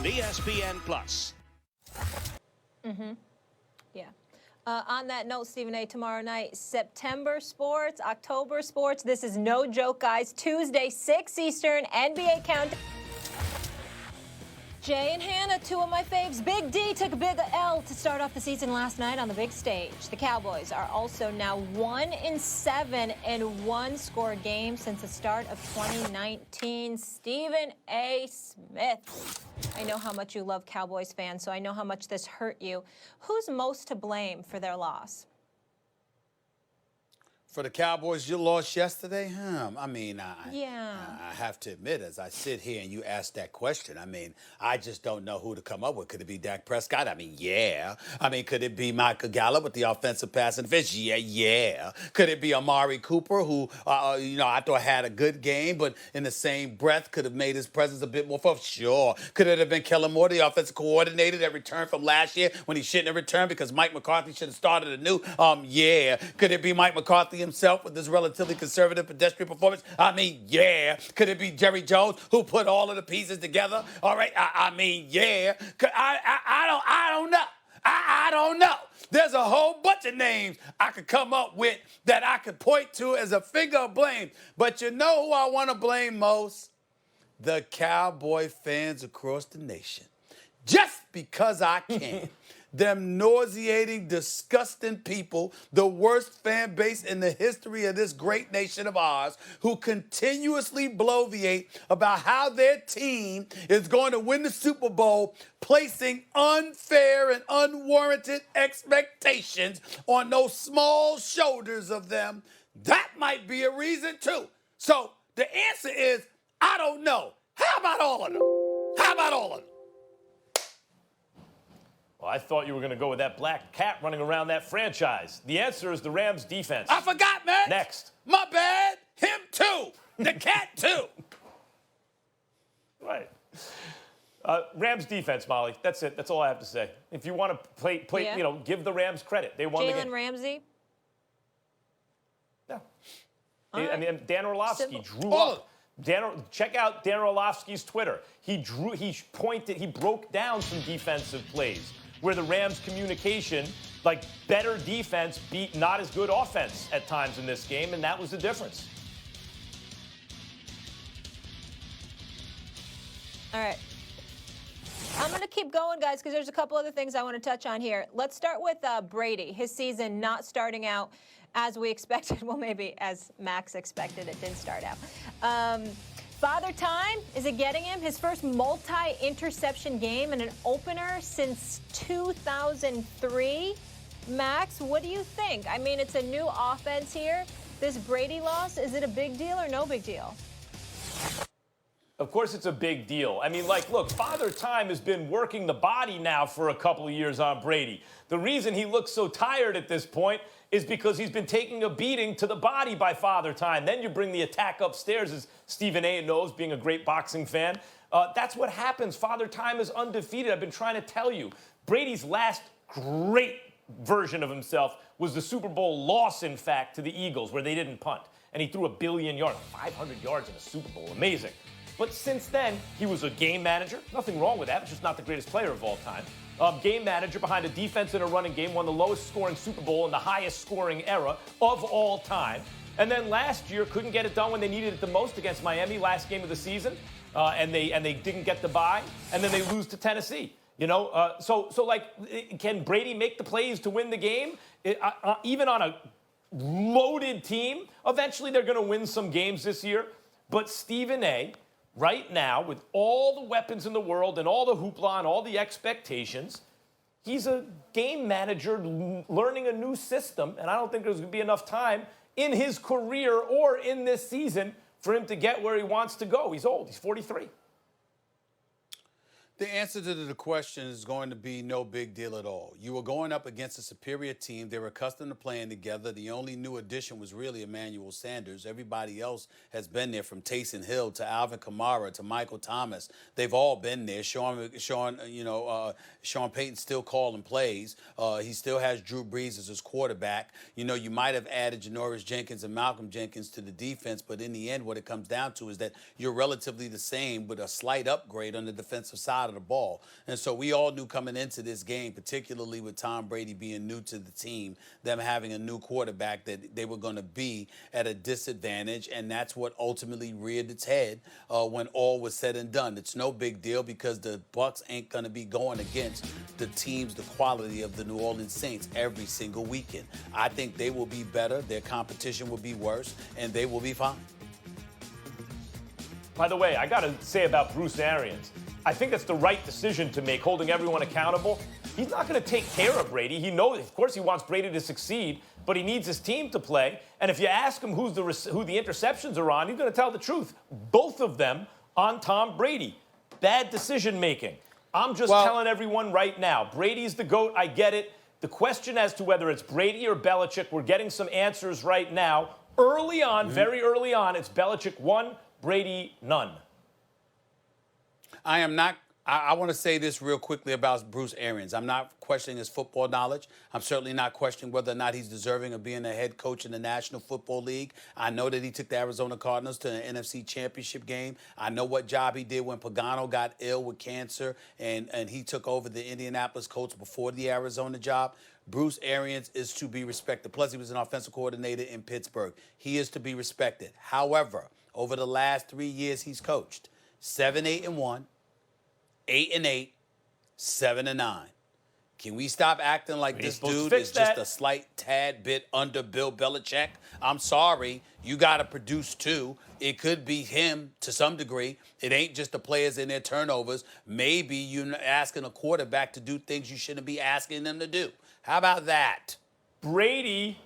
ESPN Plus. Yeah. On that note, Stephen A., tomorrow night, September sports, October sports. This is no joke, guys. Tuesday, 6 Eastern, NBA countdown. Jay and Hannah, two of my faves. Big D took a big L to start off the season last night on the big stage. The Cowboys are also now 1-7 in one-score games since the start of 2019. Stephen A. Smith. I know how much you love Cowboys fans, so I know how much this hurt you. Who's most to blame for their loss? For the Cowboys, you lost yesterday? I mean, Yeah. I have to admit, as I sit here and you ask that question, I mean, I just don't know who to come up with. Could it be Dak Prescott? I mean, yeah. I mean, could it be Michael Gallup with the offensive pass interference? Yeah. Could it be Amari Cooper, who, I thought had a good game, but in the same breath could have made his presence a bit more fun? Sure. Could it have been Kellen Moore, the offensive coordinator that returned from last year when he shouldn't have returned because Mike McCarthy should have started anew? Yeah. Could it be Mike McCarthy himself with this relatively conservative pedestrian performance? I mean, yeah. Could it be Jerry Jones who put all of the pieces together? All right. I mean, yeah. I don't know. I don't know. There's a whole bunch of names I could come up with that I could point to as a finger of blame. But you know who I want to blame most? The Cowboy fans across the nation. Just because I can. Them nauseating, disgusting people, the worst fan base in the history of this great nation of ours, who continuously bloviate about how their team is going to win the Super Bowl, placing unfair and unwarranted expectations on those small shoulders of them. That might be a reason, too. So the answer is, I don't know. How about all of them? How about all of them? Well, I thought you were going to go with that black cat running around that franchise. The answer is the Rams defense. I forgot, man. Next. My bad. Him too. The cat too. Right. Rams defense, Molly. That's it. That's all I have to say. If you want to play, Yeah. give the Rams credit. They won the game. Jalen Ramsey? Yeah. Right. I mean, Dan Orlovsky Simple. drew up. Check out Dan Orlovsky's Twitter. He broke down some defensive plays where the Rams' communication, like better defense, beat not as good offense at times in this game, and that was the difference. All right. I'm going to keep going, guys, because there's a couple other things I want to touch on here. Let's start with Brady. His season not starting out as we expected. Well, maybe as Max expected, it didn't start out. Father Time, is it getting him? His first multi-interception game and an opener since 2003. Max, what do you think? I mean, it's a new offense here. This Brady loss, is it a big deal or no big deal? Of course it's a big deal. I mean, look, Father Time has been working the body now for a couple of years on Brady. The reason he looks so tired at this point is because he's been taking a beating to the body by Father Time. Then you bring the attack upstairs, as Stephen A. knows, being a great boxing fan. That's what happens. Father Time is undefeated. I've been trying to tell you. Brady's last great version of himself was the Super Bowl loss, in fact, to the Eagles, where they didn't punt. And he threw 1 billion yards, 500 yards in a Super Bowl. Amazing. But since then, he was a game manager. Nothing wrong with that. He's just not the greatest player of all time. Game manager behind a defense and a running game, won the lowest scoring Super Bowl in the highest scoring era of all time. And then last year, couldn't get it done when they needed it the most against Miami, last game of the season. And they didn't get the bye. And then they lose to Tennessee. Can Brady make the plays to win the game? Even on a loaded team, eventually they're going to win some games this year. But Stephen A., right now, with all the weapons in the world and all the hoopla and all the expectations, he's a game manager learning a new system, and I don't think there's going to be enough time in his career or in this season for him to get where he wants to go. He's old. He's 43. The answer to the question is going to be no big deal at all. You were going up against a superior team. They were accustomed to playing together. The only new addition was really Emmanuel Sanders. Everybody else has been there, from Taysom Hill to Alvin Kamara to Michael Thomas. They've all been there. Sean Payton's still calling plays. He still has Drew Brees as his quarterback. You might have added Janoris Jenkins and Malcolm Jenkins to the defense, but in the end, what it comes down to is that you're relatively the same with a slight upgrade on the defensive side side of the ball. And so we all knew coming into this game, particularly with Tom Brady being new to the team, them having a new quarterback, that they were going to be at a disadvantage. And that's what ultimately reared its head when all was said and done. It's no big deal because the Bucs ain't going to be going against the teams, the quality of the New Orleans Saints every single weekend. I think they will be better. Their competition will be worse, and they will be fine. By the way, I got to say about Bruce Arians, I think that's the right decision to make, holding everyone accountable. He's not going to take care of Brady. He knows, of course, he wants Brady to succeed, but he needs his team to play. And if you ask him who the interceptions are on, he's going to tell the truth. Both of them on Tom Brady. Bad decision making. I'm just telling everyone right now, Brady's the GOAT. I get it. The question as to whether it's Brady or Belichick, we're getting some answers right now. Early on, very early on, it's Belichick 1, Brady none. I am not. I want to say this real quickly about Bruce Arians. I'm not questioning his football knowledge. I'm certainly not questioning whether or not he's deserving of being a head coach in the National Football League. I know that he took the Arizona Cardinals to an NFC Championship game. I know what job he did when Pagano got ill with cancer and he took over the Indianapolis Colts before the Arizona job. Bruce Arians is to be respected. Plus, he was an offensive coordinator in Pittsburgh. He is to be respected. However, over the last 3 years he's coached, 7-8-1, 8-8, 7-9. Can we stop acting like this dude is just a slight tad bit under Bill Belichick? I'm sorry. You got to produce too. It could be him to some degree. It ain't just the players and their turnovers. Maybe you're asking a quarterback to do things you shouldn't be asking them to do. How about that? Brady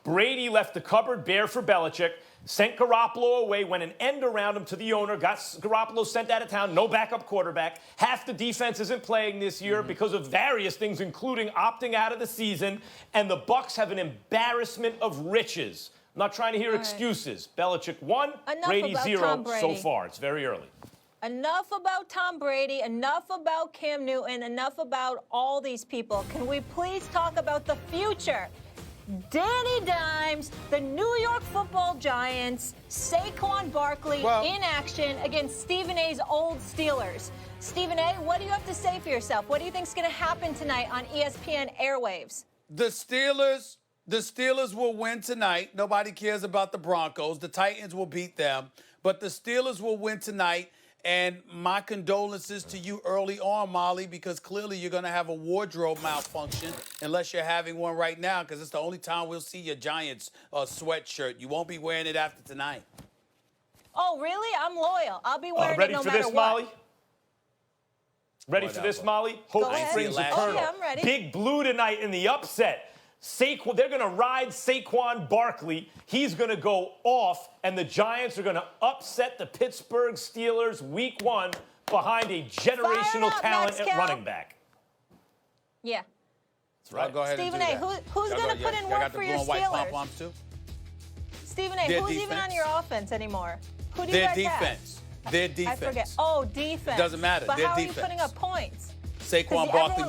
left the cupboard bare for Belichick, sent Garoppolo away, went an end around him to the owner, got Garoppolo sent out of town, no backup quarterback. Half the defense isn't playing this year because of various things, including opting out of the season. And the Bucs have an embarrassment of riches. I'm not trying to hear excuses. Belichick 1, Brady 0 so far. It's very early. Enough about Tom Brady, enough about Cam Newton, enough about all these people. Can we please talk about the future? Danny Dimes, the New York Football Giants, Saquon Barkley in action against Stephen A's old Steelers. Stephen A., what do you have to say for yourself? What do you think is going to happen tonight on ESPN airwaves? The Steelers will win tonight. Nobody cares about the Broncos. The Titans will beat them. But the Steelers will win tonight. And my condolences to you early on, Molly, because clearly you're going to have a wardrobe malfunction unless you're having one right now, because it's the only time we'll see your Giants sweatshirt. You won't be wearing it after tonight. Oh, really? I'm loyal. I'll be wearing it no matter what. Ready for this, Molly? Ready for this, Molly? Hope springs eternal. Oh, yeah, I'm ready. Big Blue tonight in the upset. Saquon, they're going to ride Saquon Barkley. He's going to go off, and the Giants are going to upset the Pittsburgh Steelers week 1 behind a generational talent at running back. Yeah. That's right. Go ahead Stephen and do A., who's going to put in work for your Steelers? Stephen A., who's even on your offense anymore? Who do you guys have? Their defense. I forget. Oh, defense. It doesn't matter. But Their how defense. are you putting up points? Saquon Barkley